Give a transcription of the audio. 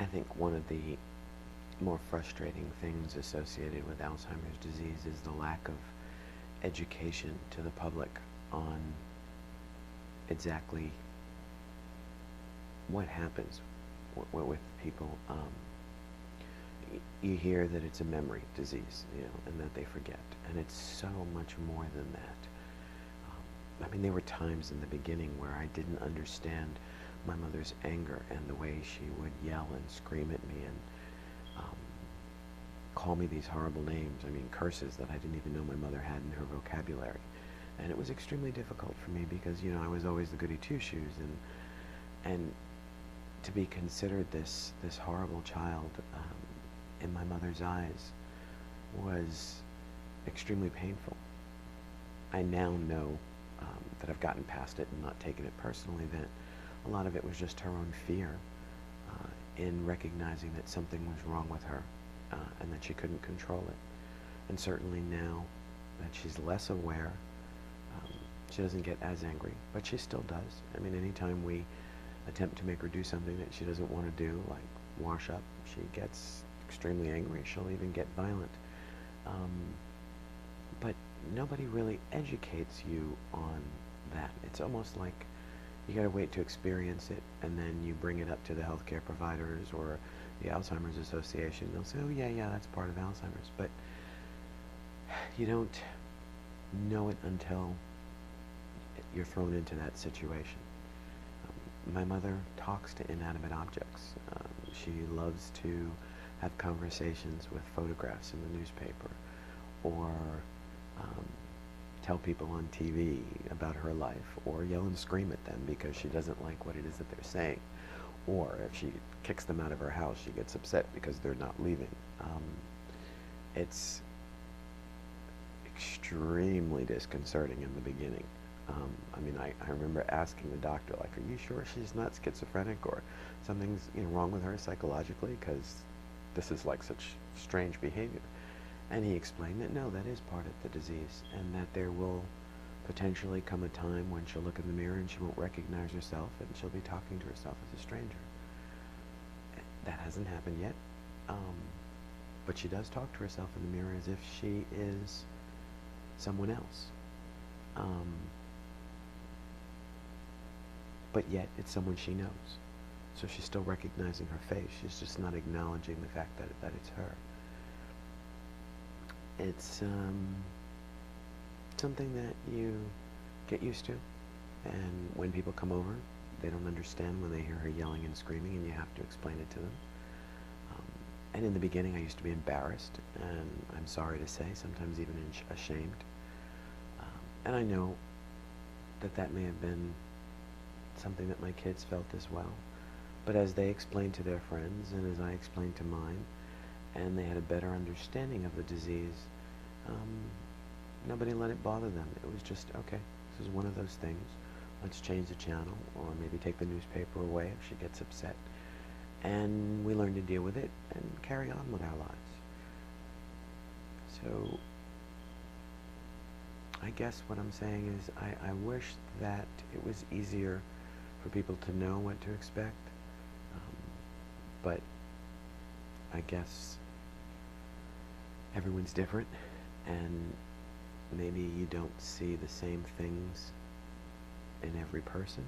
I think one of the more frustrating things associated with Alzheimer's disease is the lack of education to the public on exactly what happens with people. You hear that it's a memory disease, and that they forget, and it's so much more than that. I mean, there were times in the beginning where I didn't understand my mother's anger and the way she would yell and scream at me and um, call me these horrible names. I mean, curses that I didn't even know my mother had in her vocabulary. And it was extremely difficult for me because, I was always the goody two-shoes, and to be considered this horrible child in my mother's eyes was extremely painful. I now know that I've gotten past it and not taken it personally, that a lot of it was just her own fear in recognizing that something was wrong with her and that she couldn't control it. And certainly now that she's less aware, she doesn't get as angry, but she still does. I mean, anytime we attempt to make her do something that she doesn't want to do, like wash up, she gets extremely angry. She'll even get violent. But nobody really educates you on that. It's almost like you got to wait to experience it, and then you bring it up to the healthcare providers or the Alzheimer's Association. They'll say, oh, yeah, that's part of Alzheimer's. But you don't know it until you're thrown into that situation. My mother talks to inanimate objects. She loves to have conversations with photographs in the newspaper, or tell people on TV about her life, or yell and scream at them because she doesn't like what it is that they're saying. Or if she kicks them out of her house, she gets upset because they're not leaving. It's extremely disconcerting in the beginning. I mean, I remember asking the doctor, like, are you sure she's not schizophrenic or something's wrong with her psychologically, because this is like such strange behavior. And he explained that no, that is part of the disease, and that there will potentially come a time when she'll look in the mirror and she won't recognize herself, and she'll be talking to herself as a stranger. That hasn't happened yet, but she does talk to herself in the mirror as if she is someone else. But yet it's someone she knows. So she's still recognizing her face. She's just not acknowledging the fact that it's her. It's something that you get used to. And when people come over, they don't understand when they hear her yelling and screaming, and you have to explain it to them. And in the beginning, I used to be embarrassed, and I'm sorry to say, sometimes even ashamed. And I know that may have been something that my kids felt as well. But as they explained to their friends, and as I explained to mine, and they had a better understanding of the disease, nobody let it bother them. It was just, okay, this is one of those things. Let's change the channel, or maybe take the newspaper away if she gets upset. And we learn to deal with it and carry on with our lives. So I guess what I'm saying is I wish that it was easier for people to know what to expect. But I guess everyone's different, and maybe you don't see the same things in every person.